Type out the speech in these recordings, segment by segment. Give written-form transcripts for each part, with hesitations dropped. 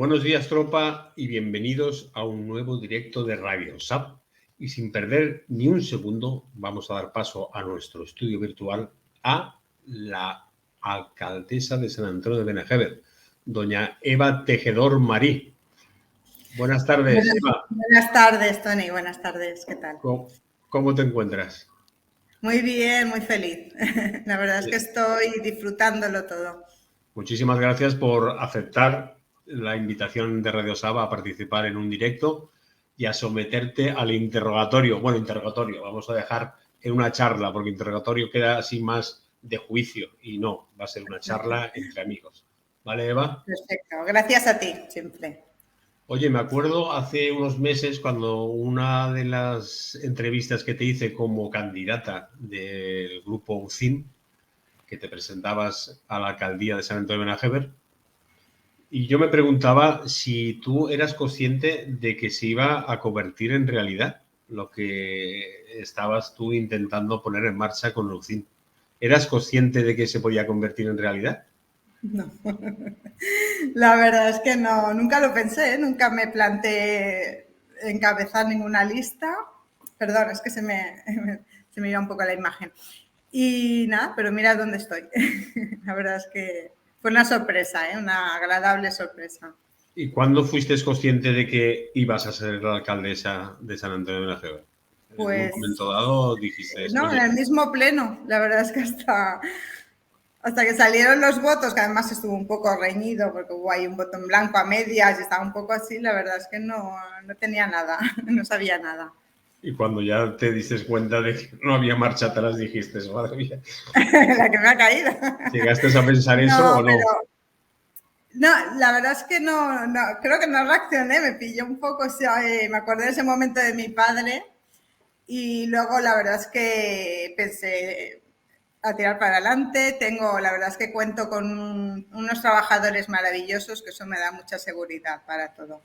Buenos días, tropa, y bienvenidos a un nuevo directo de Radio SAP. Y sin perder ni un segundo, vamos a dar paso a nuestro estudio virtual a la alcaldesa de San Antonio de Benajever, doña Eva Tejedor Marí. Buenas tardes, Eva. Buenas tardes, Tony. Buenas tardes. ¿Qué tal? ¿Cómo te encuentras? Muy bien, muy feliz. La verdad es que estoy disfrutándolo todo. Muchísimas gracias por aceptar la invitación de Radio SAP a participar en un directo y a someterte al interrogatorio. Bueno, interrogatorio, vamos a dejar en una charla, porque interrogatorio queda así más de juicio y no, va a ser una charla entre amigos. ¿Vale, Eva? Perfecto, gracias a ti, siempre. Oye, me acuerdo hace unos meses cuando una de las entrevistas que te hice como candidata del grupo UCIN, que te presentabas a la alcaldía de San Antonio de Benajever, y yo me preguntaba si tú eras consciente de que se iba a convertir en realidad lo que estabas tú intentando poner en marcha con Lucín. ¿Eras consciente de que se podía convertir en realidad? No, la verdad es que no, nunca lo pensé, nunca me planteé encabezar ninguna lista. Perdón, es que se me iba un poco la imagen. Y nada, pero mira dónde estoy. La verdad es que fue una sorpresa, una agradable sorpresa. ¿Y cuándo fuiste consciente de que ibas a ser la alcaldesa de San Antonio de Benajever? Pues, ¿En un momento dado dijiste? No, Oye, en el mismo pleno. La verdad es que hasta que salieron los votos, que además estuvo un poco reñido porque hubo ahí un voto en blanco a medias y estaba un poco así, la verdad es que no tenía nada, no sabía nada. y cuando ya te diste cuenta de que no había marcha atrás, dijiste, madre mía. La que me ha caído. ¿Llegaste a pensar eso o no? Pero, no, la verdad es que no, creo que no reaccioné, me pilló un poco, o sea, me acordé de ese momento de mi padre y luego la verdad es que pensé a tirar para adelante. La verdad es que cuento con unos trabajadores maravillosos, que eso me da mucha seguridad para todo.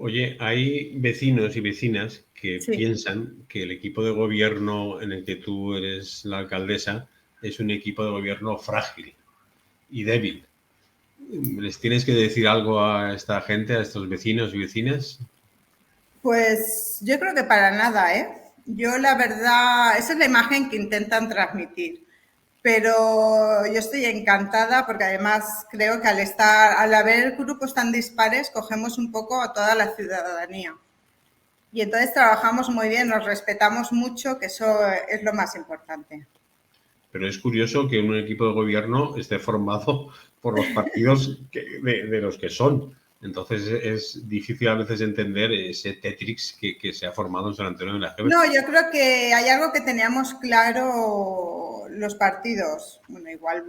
Oye, hay vecinos y vecinas que Sí. piensan que el equipo de gobierno en el que tú eres la alcaldesa es un equipo de gobierno frágil y débil. ¿Les tienes que decir algo a esta gente, a estos vecinos y vecinas? Pues yo creo que para nada, ¿eh? Yo la verdad, esa es la imagen que intentan transmitir. Pero yo estoy encantada porque además creo que al haber grupos tan dispares, cogemos un poco a toda la ciudadanía. Y entonces trabajamos muy bien, nos respetamos mucho, que eso es lo más importante. Pero es curioso que un equipo de gobierno esté formado por los partidos de los que son. Entonces es difícil a veces entender ese Tetrix que se ha formado en San Antonio de Benajever. No, yo creo que hay algo que teníamos claro los partidos, bueno, igual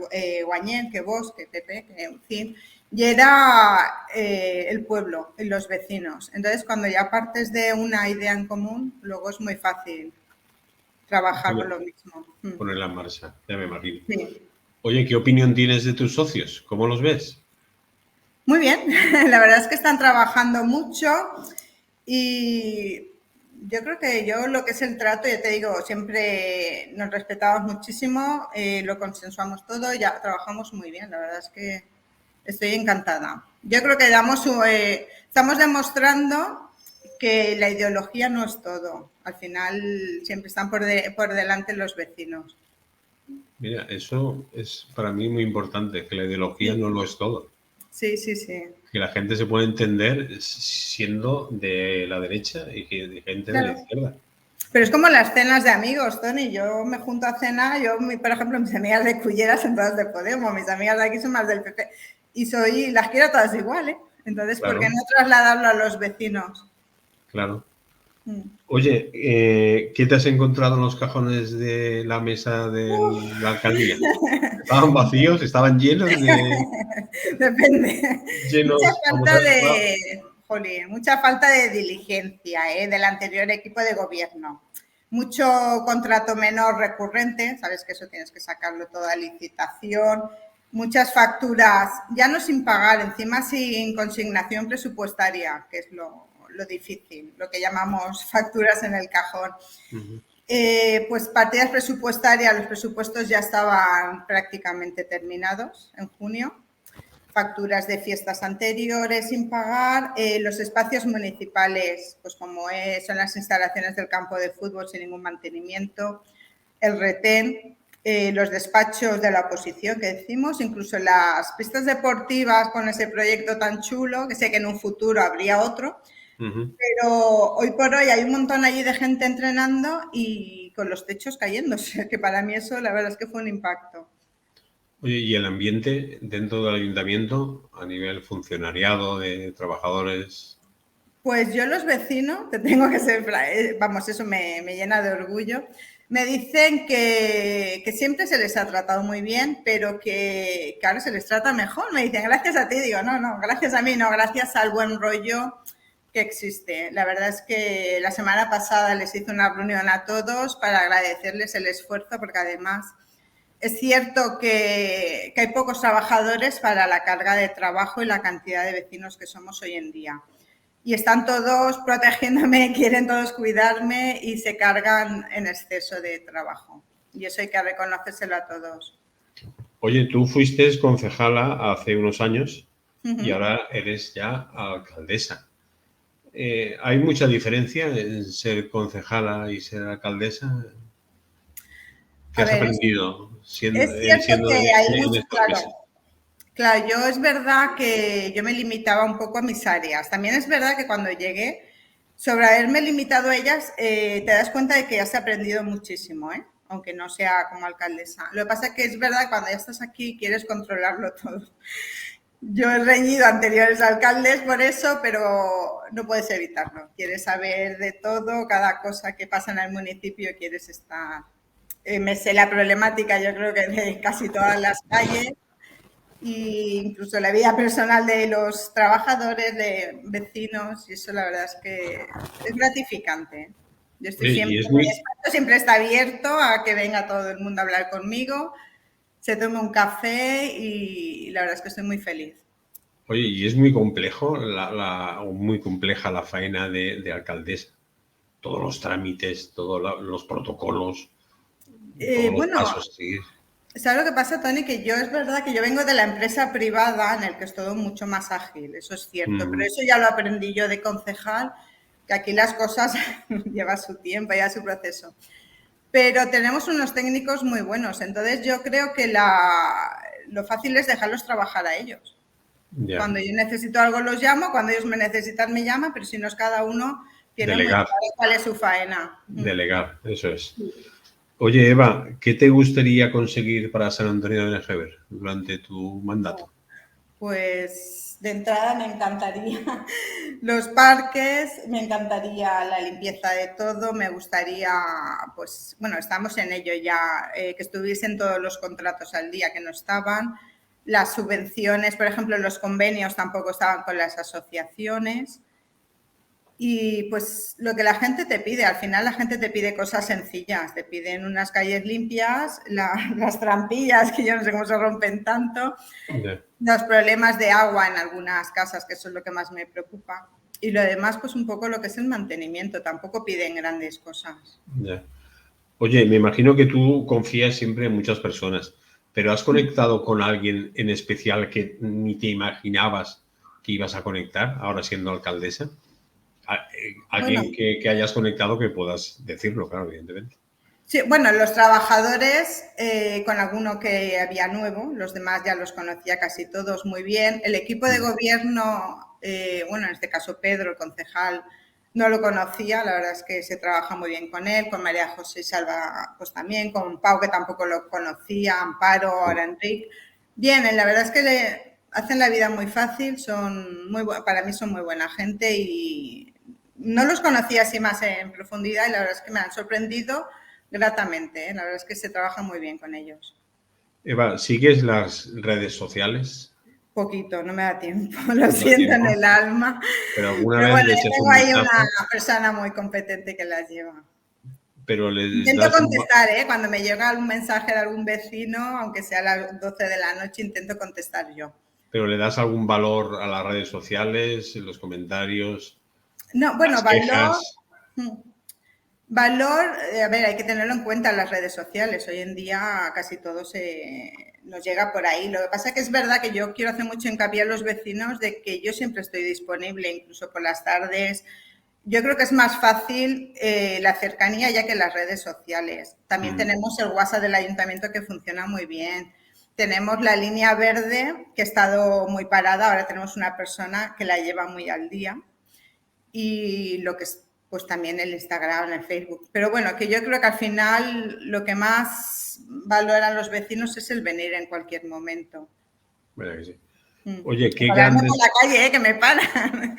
Guanyén, que Vox, que PP, que en fin, y era el pueblo, los vecinos. Entonces, cuando ya partes de una idea en común, luego es muy fácil trabajar con lo mismo. Ponerla en marcha, ya me imagino. Sí. Oye, ¿qué opinión tienes de tus socios? ¿Cómo los ves? Muy bien, la verdad es que están trabajando mucho y yo creo que lo que es el trato, ya te digo, siempre nos respetamos muchísimo, lo consensuamos todo, ya trabajamos muy bien, la verdad es que estoy encantada. Yo creo que estamos demostrando que la ideología no es todo, al final siempre están por delante los vecinos. Mira, eso es para mí muy importante, que la ideología no lo es todo. Sí, sí, sí. Que la gente se puede entender siendo de la derecha y de gente de la izquierda. Pero es como las cenas de amigos, Tony. Yo me junto a cenar, por ejemplo, mis amigas de Cullera son todas de Podemos, mis amigas de aquí son más del PP. Y las quiero todas igual, ¿eh? Entonces, Claro. ¿por qué no trasladarlo a los vecinos? Claro. Oye, ¿qué te has encontrado en los cajones de la mesa de la alcaldía? ¿Estaban vacíos? ¿Estaban llenos de...? Depende. Llenos, Mucha falta de diligencia del anterior equipo de gobierno. Mucho contrato menor recurrente, sabes que eso tienes que sacarlo todo a licitación. Muchas facturas, ya no sin pagar, encima sin consignación presupuestaria, que es lo difícil, lo que llamamos facturas en el cajón. Pues partidas presupuestarias, los presupuestos ya estaban prácticamente terminados en junio. facturas de fiestas anteriores sin pagar, los espacios municipales, pues como son las instalaciones del campo de fútbol sin ningún mantenimiento, el retén, los despachos de la oposición que decimos, incluso las pistas deportivas con ese proyecto tan chulo, que sé que en un futuro habría otro, pero hoy por hoy hay un montón allí de gente entrenando y con los techos cayéndose, que para mí eso la verdad es que fue un impacto. Oye, ¿y el ambiente dentro del ayuntamiento a nivel funcionariado, de trabajadores? Pues yo los vecinos, te tengo que ser, vamos, eso me llena de orgullo, me dicen que siempre se les ha tratado muy bien, pero que ahora se les trata mejor. Me dicen, gracias a ti. Digo, no, gracias a mí, no, gracias al buen rollo que existe. La verdad es que la semana pasada les hice una reunión a todos para agradecerles el esfuerzo, porque además es cierto que hay pocos trabajadores para la carga de trabajo y la cantidad de vecinos que somos hoy en día. Y están todos protegiéndome, quieren todos cuidarme y se cargan en exceso de trabajo. Y eso hay que reconocérselo a todos. Oye, tú fuiste concejala hace unos años y ahora eres ya alcaldesa. ¿Hay mucha diferencia en ser concejala y ser alcaldesa? ¿Qué has aprendido siendo que hay en mucho, estos meses? Claro, yo es verdad que yo me limitaba un poco a mis áreas. También es verdad que cuando llegué, sobre haberme limitado a ellas, te das cuenta de que has aprendido muchísimo, aunque no sea como alcaldesa. Lo que pasa es que es verdad que cuando ya estás aquí quieres controlarlo todo. Yo he reñido a anteriores alcaldes por eso, pero no puedes evitarlo. Quieres saber de todo, cada cosa que pasa en el municipio, quieres estar... me sé la problemática, yo creo que de casi todas las calles, e incluso la vida personal de los trabajadores, de vecinos, y eso la verdad es que es gratificante. Yo estoy Oye, siempre, mi espacio siempre está abierto a que venga todo el mundo a hablar conmigo, se tome un café y la verdad es que estoy muy feliz. Oye, y es muy complejo, muy compleja la faena de alcaldesa. Todos los trámites, todos los protocolos, todos los Bueno, pasos a seguir. ¿sabes lo que pasa, Tony? Que yo es verdad que yo vengo de la empresa privada en el que es todo mucho más ágil, eso es cierto, pero eso ya lo aprendí yo de concejal, que aquí las cosas llevan su tiempo, ya su proceso. Pero tenemos unos técnicos muy buenos, entonces yo creo que lo fácil es dejarlos trabajar a ellos. Ya. Cuando yo necesito algo los llamo, cuando ellos me necesitan me llaman, pero si no es cada uno tiene muy Delegar. claro cuál es su faena. Delegar, eso es. Oye, Eva, ¿qué te gustaría conseguir para San Antonio de Nejever durante tu mandato? Pues de entrada me encantaría los parques, me encantaría la limpieza de todo, me gustaría, pues bueno, estamos en ello ya, que estuviesen todos los contratos al día que no estaban, las subvenciones, por ejemplo, los convenios tampoco estaban con las asociaciones. Y pues lo que la gente te pide, al final la gente te pide cosas sencillas, te piden unas calles limpias, las trampillas, que yo no sé cómo se rompen tanto, los problemas de agua en algunas casas, que eso es lo que más me preocupa. Y lo demás, pues un poco lo que es el mantenimiento, tampoco piden grandes cosas. Ya. Oye, me imagino que tú confías siempre en muchas personas, pero ¿has conectado con alguien en especial que ni te imaginabas que ibas a conectar ahora siendo alcaldesa? Alguien Bueno, que hayas conectado que puedas decirlo, claro, evidentemente. sí, bueno, los trabajadores, con alguno que había nuevo, los demás ya los conocía casi todos muy bien. El equipo de gobierno, bueno, en este caso Pedro, el concejal, no lo conocía, la verdad es que se trabaja muy bien con él, con María José Salva, pues también, con Pau, que tampoco lo conocía, Amparo, ahora Enrique. Bien, la verdad es que le hacen la vida muy fácil, para mí son muy buena gente y no los conocía así más en profundidad y la verdad es que me han sorprendido gratamente, la verdad es que se trabaja muy bien con ellos. Eva, ¿sigues las redes sociales? Poquito, no me da tiempo, lo siento en el alma. Pero alguna Pero vez bueno, le yo echas tengo un ahí una vistazo, persona muy competente que las lleva. pero les Intento das contestar, cuando me llega algún mensaje de algún vecino, aunque sea a las 12 de la noche, intento contestar yo. pero le das algún valor a las redes sociales, en los comentarios, No, bueno, las quejas. Valor, a ver, hay que tenerlo en cuenta en las redes sociales. Hoy en día casi todo nos llega por ahí. Lo que pasa es que es verdad que yo quiero hacer mucho hincapié a los vecinos de que yo siempre estoy disponible, incluso por las tardes. Yo creo que es más fácil la cercanía ya que las redes sociales. También tenemos el WhatsApp del ayuntamiento que funciona muy bien. Tenemos la línea verde que ha estado muy parada, ahora tenemos una persona que la lleva muy al día. Y lo que es, pues también el Instagram, el Facebook. Pero bueno, que yo creo que al final lo que más valoran los vecinos es el venir en cualquier momento. Verdad que sí. Oye, qué Pararme grandes... por la calle, que me paran.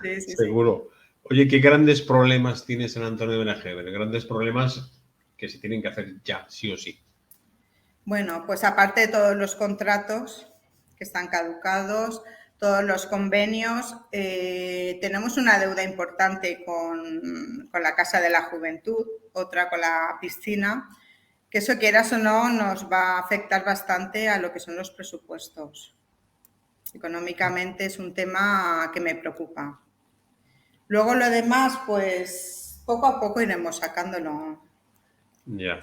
Sí, sí, Seguro. Oye, qué grandes problemas tiene San Antonio de Benajever. Grandes problemas que se tienen que hacer ya, sí o sí. Bueno, pues aparte de todos los contratos que están caducados, todos los convenios, tenemos una deuda importante con la Casa de la Juventud, otra con la piscina, que eso quieras o no nos va a afectar bastante a lo que son los presupuestos. Económicamente es un tema que me preocupa. Luego lo demás, pues poco a poco iremos sacándolo. Ya.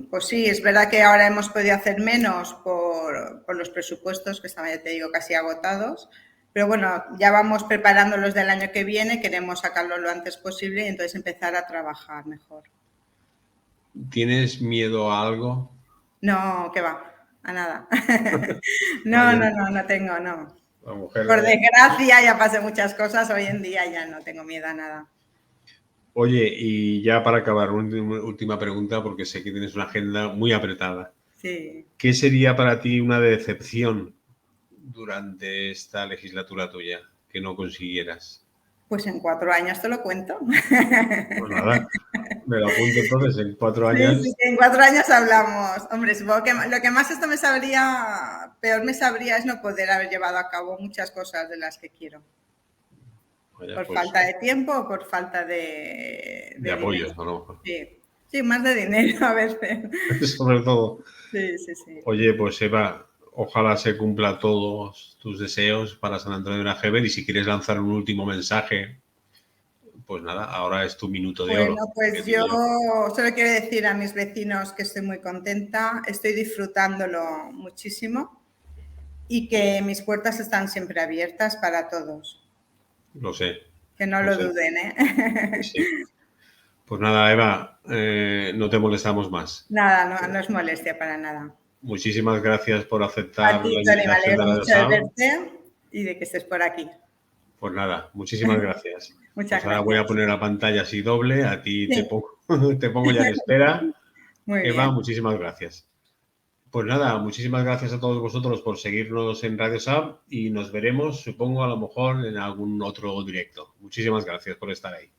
Pues sí, es verdad que ahora hemos podido hacer menos por los presupuestos que estaban, ya te digo, casi agotados. Pero bueno, ya vamos preparando los del año que viene, queremos sacarlo lo antes posible y entonces empezar a trabajar mejor. ¿Tienes miedo a algo? No, que va, a nada. No tengo, no. La mujer Por desgracia ya pasé muchas cosas, hoy en día ya no tengo miedo a nada. Oye, y ya para acabar, una última pregunta, porque sé que tienes una agenda muy apretada. Sí. ¿Qué sería para ti una decepción durante esta legislatura tuya que no consiguieras? Pues en 4 años te lo cuento. Pues nada, me lo apunto entonces, en 4 años. Sí, en 4 años hablamos. Hombre, supongo que lo que más esto me sabría, peor me sabría es no poder haber llevado a cabo muchas cosas de las que quiero. Vaya, Por pues, falta de tiempo o por falta de apoyo, dinero. a lo mejor. Sí, más de dinero a veces. Sobre todo. Sí. Oye, pues Eva, ojalá se cumpla todos tus deseos para San Antonio de Benajever y si quieres lanzar un último mensaje, pues nada, ahora es tu minuto de oro. Bueno, pues yo solo quiero decir a mis vecinos que estoy muy contenta, estoy disfrutándolo muchísimo y que mis puertas están siempre abiertas para todos. Lo sé. Que no lo duden, ¿eh? Sí. Pues nada, Eva, no te molestamos más. Nada, no es molestia para nada. Muchísimas gracias por aceptar A ti, la Tony, me invitación de alegro Radio mucho de Sound. verte y de que estés por aquí. Pues nada, muchísimas gracias. Muchas Ahora voy a poner la pantalla así doble, a ti Sí. te pongo ya en espera. Muy Eva, bien. muchísimas gracias. Pues nada, muchísimas gracias a todos vosotros por seguirnos en Radio Sound y nos veremos, supongo, a lo mejor en algún otro directo. Muchísimas gracias por estar ahí.